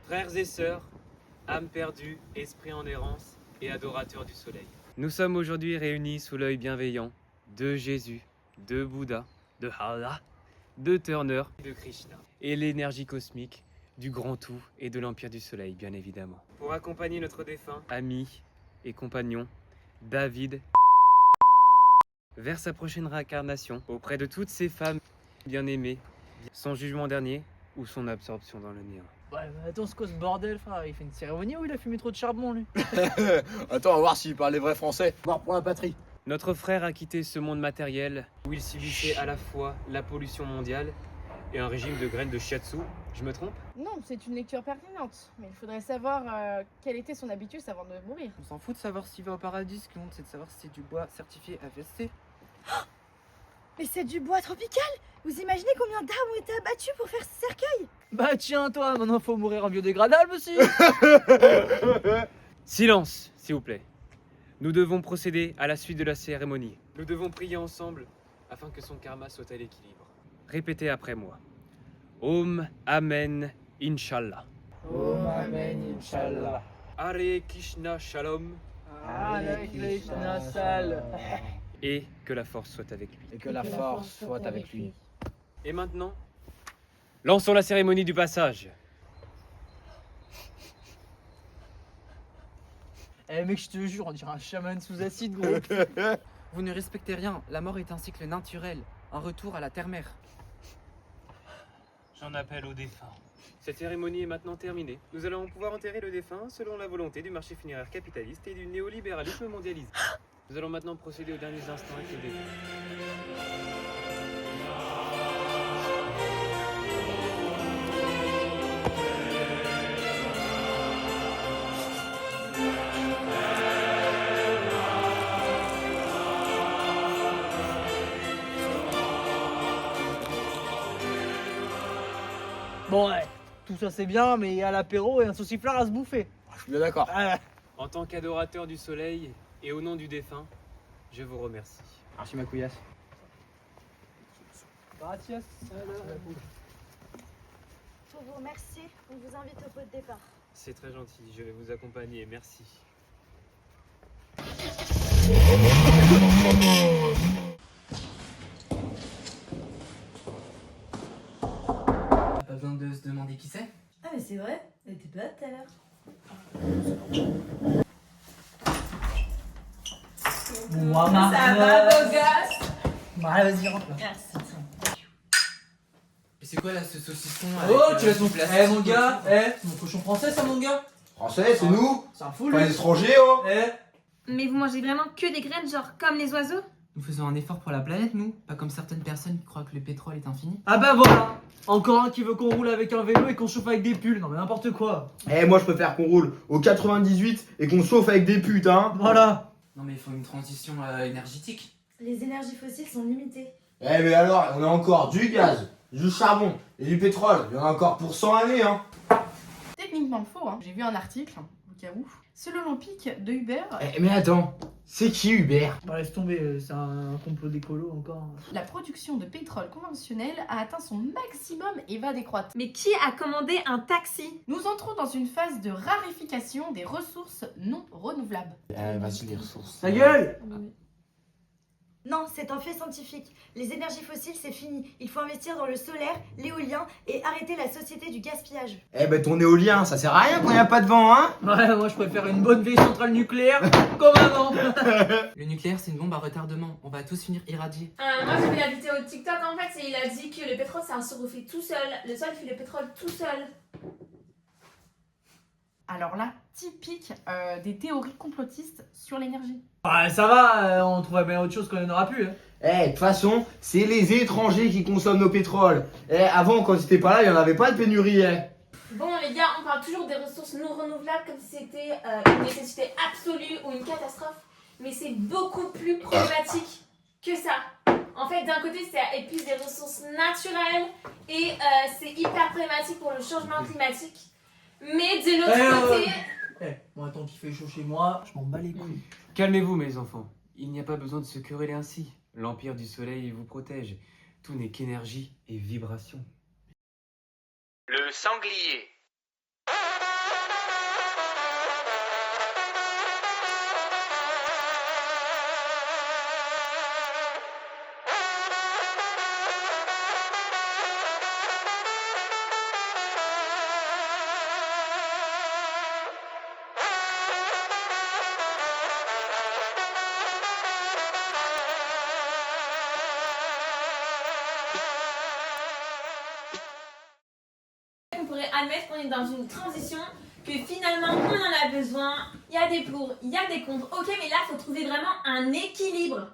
Frères et sœurs, âmes perdues, esprits en errance et adorateurs du soleil. Nous sommes aujourd'hui réunis sous l'œil bienveillant de Jésus, de Bouddha, de Allah, de Turner, de Krishna et l'énergie cosmique du grand tout et de l'empire du soleil, bien évidemment. Pour accompagner notre défunt, ami et compagnon, David, vers sa prochaine réincarnation auprès de toutes ces femmes bien-aimées, son jugement dernier ou son absorption dans le néant. Ouais, mais attends, c'est quoi ce bordel, frère? Il fait une cérémonie ou il a fumé trop de charbon, lui? Attends, on va voir s'il parle les vrais français. Voir pour la patrie. Notre frère a quitté ce monde matériel où il subissait à la fois la pollution mondiale et un régime de graines de shiatsu. Je me trompe? Non, c'est une lecture pertinente, mais il faudrait savoir quel était son habitus avant de mourir. On s'en fout de savoir s'il va au paradis, ce qui compte, c'est de savoir si c'est du bois certifié FSC. Mais c'est du bois tropical! Vous imaginez combien d'arbres ont été abattus pour faire ce cercueil? Bah tiens, toi, maintenant faut mourir en biodégradable aussi! Silence, s'il vous plaît. Nous devons procéder à la suite de la cérémonie. Nous devons prier ensemble afin que son karma soit à l'équilibre. Répétez après moi. Om Amen Inch'Allah. Om Amen, Inch'Allah. Hare Krishna Shalom. Hare Krishna Sal. Et que la force soit avec lui. Et que la force soit avec lui. Et maintenant, lançons la cérémonie du passage. Eh mec, je te jure, on dirait un chaman sous acide, gros. Vous ne respectez rien, la mort est un cycle naturel, un retour à la terre-mère. J'en appelle au défunt. Cette cérémonie est maintenant terminée. Nous allons pouvoir enterrer le défunt selon la volonté du marché funéraire capitaliste et du néolibéralisme mondialisé. Nous allons maintenant procéder aux derniers instants avec le défunt. Bon, ouais, tout ça c'est bien, mais il y a l'apéro et un sauciflard à se bouffer. Je suis bien d'accord. Ah, En tant qu'adorateur du soleil et au nom du défunt, je vous remercie. Merci ma couillasse. gracias. Pour vous remercier, on vous invite au pot de départ. C'est très gentil, je vais vous accompagner, merci. Pas besoin de se demander qui c'est. Ah mais c'est vrai, elle était pas là tout à l'heure. Moi, Ça va beau gosse? Bah, vas-y, rentre là. Merci. Et c'est quoi là ce saucisson Oh, avec, tu laisses mon plastique Eh, mon gars, mon cochon français, ça, mon gars? Français, c'est nous. C'est un fou, Pas lui. les étrangers, oh. Mais vous mangez vraiment que des graines, genre comme les oiseaux? Nous faisons un effort pour la planète, nous. Pas comme certaines personnes qui croient que le pétrole est infini. Ah bah voilà. Encore un qui veut qu'on roule avec un vélo et qu'on chauffe avec des pulls. Non mais n'importe quoi. Eh, moi je préfère qu'on roule au 98 et qu'on chauffe avec des putes, hein. Voilà. Non mais il faut une transition énergétique. Les énergies fossiles sont limitées. Eh, mais alors, on a encore du gaz, du charbon et du pétrole. Il y en a encore pour 100 années, hein. Techniquement faux, hein. J'ai vu un article, au cas où. Selon l'Olympique de Uber, Eh, mais attends, c'est qui Hubert? Bah laisse tomber, c'est un complot d'écolo encore. la production de pétrole conventionnel a atteint son maximum et va décroître. Mais qui a commandé un taxi? Nous entrons dans une phase de raréfaction des ressources non renouvelables. Eh, vas-y, les ressources. Ta gueule. Non, c'est un fait scientifique. Les énergies fossiles, c'est fini. Il faut investir dans le solaire, l'éolien et arrêter la société du gaspillage. Eh, ben ton éolien, ça sert à rien quand il n'y a pas de vent, hein. Ouais, moi je préfère une bonne vieille centrale nucléaire comme avant. Le nucléaire, c'est une bombe à retardement. On va tous finir irradiés. Moi j'ai vu la vidéo TikTok en fait et il a dit que le pétrole ça se refait tout seul. Le sol fait le pétrole tout seul. Alors là, typique des théories complotistes sur l'énergie. Ouais, ça va, on trouverait bien autre chose quand il y en aura plus. Hein. De toute façon, c'est les étrangers qui consomment nos pétroles. Avant, quand c'était pas là, il n'y en avait pas de pénurie. Bon les gars, on parle toujours des ressources non renouvelables comme si c'était une nécessité absolue ou une catastrophe. Mais c'est beaucoup plus problématique que ça. En fait, d'un côté, ça épuise des ressources naturelles et c'est hyper problématique pour le changement climatique. Mais de l'autre côté... Moi, tant qu'il fait chaud chez moi, je m'en bats les couilles. Calmez-vous, mes enfants. Il n'y a pas besoin de se quereller ainsi. L'Empire du Soleil vous protège. Tout n'est qu'énergie et vibration. Le sanglier. On pourrait admettre qu'on est dans une transition, que finalement on en a besoin, il y a des pour, il y a des contre. Ok, mais là il faut trouver vraiment un équilibre.